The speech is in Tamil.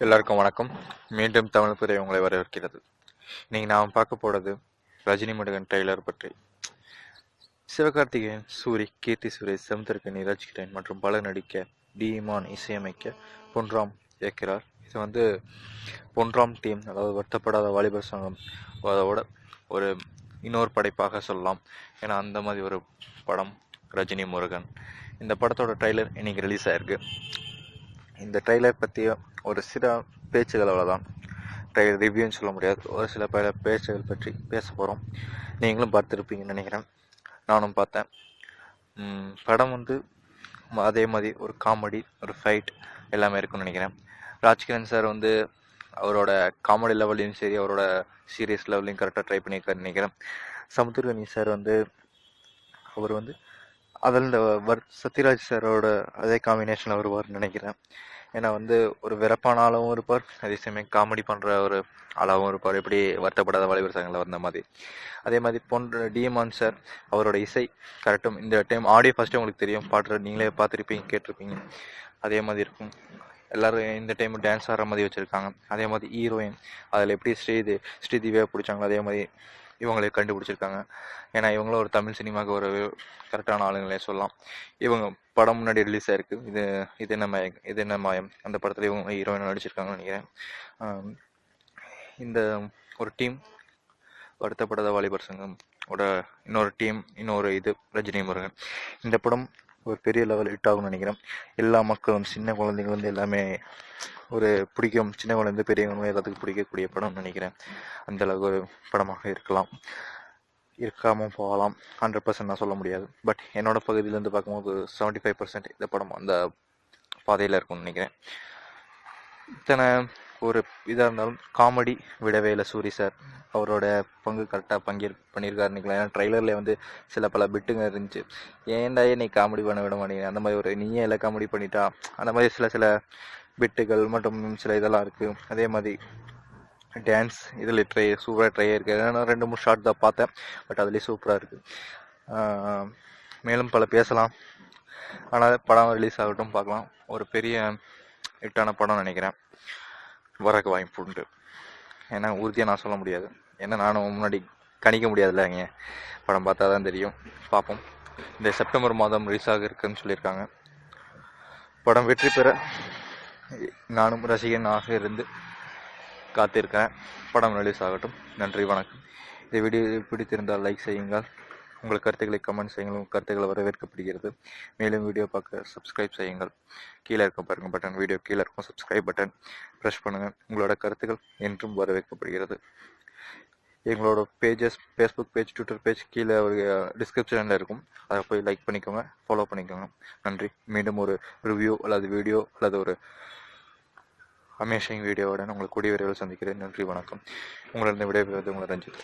எல்லாருக்கும் வணக்கம். மீண்டும் தமிழ் புதிய உங்களை வரவேற்கிறது. இன்னைக்கு நாம் பார்க்க போறது ரஜினி முருகன் ட்ரெய்லர் பற்றி. சிவகார்த்திகேயன், சூரி, கீர்த்தி சுரேஷ், சமுத்திரக்கனி, ராஜ்கிரண் மற்றும் பலர் நடிக்க டி.இமான் இசையமைக்க பொன்ராம் இயக்கிறார். இது பொன்ராம் டீம், அதாவது வருத்தப்படாத வாலிபர் சங்கம் அதோட ஒரு இன்னொரு படைப்பாக சொல்லலாம். ஏன்னா அந்த மாதிரி ஒரு படம் ரஜினி முருகன். இந்த படத்தோட ட்ரெய்லர் இன்னைக்கு ரிலீஸ் ஆயிருக்கு. இந்த ட்ரெய்லர் பற்றிய ஒரு சில பேச்சுகள், அவ்வளோதான். ட்ரெய்லர் ரிவ்யூன்னு சொல்ல முடியாது. ஒரு சில பல பேச்சுகள் பற்றி பேச போகிறோம். நீங்களும் பார்த்துருப்பீங்கன்னு நினைக்கிறேன். நானும் பார்த்தேன். படம் அதே மாதிரி ஒரு காமெடி, ஒரு ஃபைட் எல்லாமே இருக்குன்னு நினைக்கிறேன். ராஜ்கிரண் சார் அவரோட காமெடி லெவல்லையும் சரி, அவரோட சீரியஸ் லெவல்லையும் கரெக்டாக ட்ரை பண்ணியிருக்காருன்னு நினைக்கிறேன். சமுத்திரகனி சார் அவர் அதில் சத்யராஜ் சாரோட அதே காம்பினேஷனில் வருவார்னு நினைக்கிறேன். ஏன்னா ஒரு வெறப்பான ஆளாகவும் இருப்பார், அதே சமயம் காமெடி பண்ணுற ஒரு ஆளாகவும் இருப்பார். எப்படி வருத்தப்படாத வாலிபர் சங்கத்தில் வந்த மாதிரி. அதே மாதிரி டி.இமான் சார் அவரோட இசை கரெக்டும். இந்த டைம் ஆடியோ ஃபஸ்ட்டு உங்களுக்கு தெரியும், பாட்டு நீங்களே பார்த்துருப்பீங்க, கேட்டிருப்பீங்க. அதே மாதிரி இருக்கும். எல்லாரும் இந்த டைம் டான்ஸ் ஆடுற மாதிரி வச்சுருக்காங்க. அதே மாதிரி ஹீரோயின் அதில் எப்படி ஸ்ரீதிவியாக பிடிச்சாங்களோ அதே மாதிரி இவங்களே கண்டுபிடிச்சிருக்காங்க. ஏன்னா இவங்களும் ஒரு தமிழ் சினிமாவுக்கு ஒரு கரெக்டான ஆளுங்களே சொல்லலாம். இவங்க படம் முன்னாடி ரிலீஸ் ஆயிருக்கு. இது என்ன மாயம் அந்த படத்தில் இவங்க ஹீரோயின் நடிச்சிருக்காங்கன்னு நினைக்கிறேன். இந்த ஒரு டீம் வருத்தப்படாத வாலிபர் சங்கம் இன்னொரு டீம், ரஜினி முருகன். இந்த படம் ஒரு பெரிய லெவல் ஹிட் ஆகும்னு நினைக்கிறேன். எல்லா மக்களும், சின்ன குழந்தைங்க எல்லாமே ஒரு பிடிக்கும். சின்ன குழந்தை பெரியவங்களும் எல்லாத்துக்கும் பிடிக்கக்கூடிய படம்னு நினைக்கிறேன். அந்த அளவுக்கு ஒரு படமாக இருக்காமல் போகலாம். 100% நான் சொல்ல முடியாது. பட் என்னோட பகுதியிலேருந்து பார்க்கும்போது 75% இந்த படம் அந்த பாதையில் இருக்கும்னு நினைக்கிறேன். இத்தனை ஒரு இதாக இருந்தாலும் காமெடி விடவே இல்லை. சூரி சார் அவரோட பங்கு கரெக்டாக பண்ணியிருக்காரு நினைக்கலாம். ஏன்னா ட்ரைலரில் சில பல பிட்டுங்க இருந்துச்சு. ஏன்டா நீ காமெடி பண்ண விட மாட்டேங்க, அந்த மாதிரி நீயே எல்லாம் காமெடி பண்ணிட்டா, அந்த மாதிரி சில பிட்டுகள் மற்றும் சில இதெல்லாம் இருக்குது. அதே மாதிரி டான்ஸ் இதில் சூப்பராக ட்ரை இருக்குது. ஏன்னா 2-3 ஷார்ட் தான் பார்த்தேன், பட் அதுலேயே சூப்பராக இருக்குது. மேலும் பல பேசலாம். ஆனால் படம் ரிலீஸ் ஆகட்டும், பார்க்கலாம். ஒரு பெரிய ஹிட்டான படம் நினைக்கிறேன். வரக்கு வாய்ப்பு உண்டு. ஏன்னா உறுதியாக நான் சொல்ல முடியாது. ஏன்னா நானும் முன்னாடி கணிக்க முடியாதுல்ல. படம் பார்த்தா தான் தெரியும். பார்ப்போம். இந்த செப்டம்பர் மாதம் ரிலீஸ் ஆக இருக்குன்னு சொல்லியிருக்காங்க. படம் வெற்றி பெற நானும் ரசிகனாக இருந்து காத்திருக்கிறேன். படம் ரிலீஸ் ஆகட்டும். நன்றி, வணக்கம். இந்த வீடியோ பிடித்திருந்தால் லைக் செய்யுங்கள். உங்கள் கருத்துக்களை கமெண்ட் செய்யுங்கள். உங்கள் கருத்துக்களை வரவேற்கப்படுகிறது. மேலும் வீடியோ பார்க்க சப்ஸ்கிரைப் செய்யுங்கள். கீழே இருக்க பாருங்கள் பட்டன், வீடியோ கீழே இருக்கும் சப்ஸ்கிரைப் பட்டன் ப்ரெஸ் பண்ணுங்கள். உங்களோட கருத்துக்கள் என்றும் வரவேற்கப்படுகிறது. எங்களோட pages, Facebook page, Twitter page கீழே ஒரு டிஸ்கிரிப்ஷனில் இருக்கும். அதை போய் லைக் பண்ணிக்கோங்க, ஃபாலோ பண்ணிக்கோங்க. நன்றி. மீண்டும் ஒரு ரிவ்யூ அல்லது வீடியோ அல்லது ஒரு அமேசிங் வீடியோவுடன் உங்களை கூடிய விரைவில் சந்திக்கிறேன். நன்றி, வணக்கம். உங்களிடம் விடைபெறுவது உங்கள் ரஞ்சித்.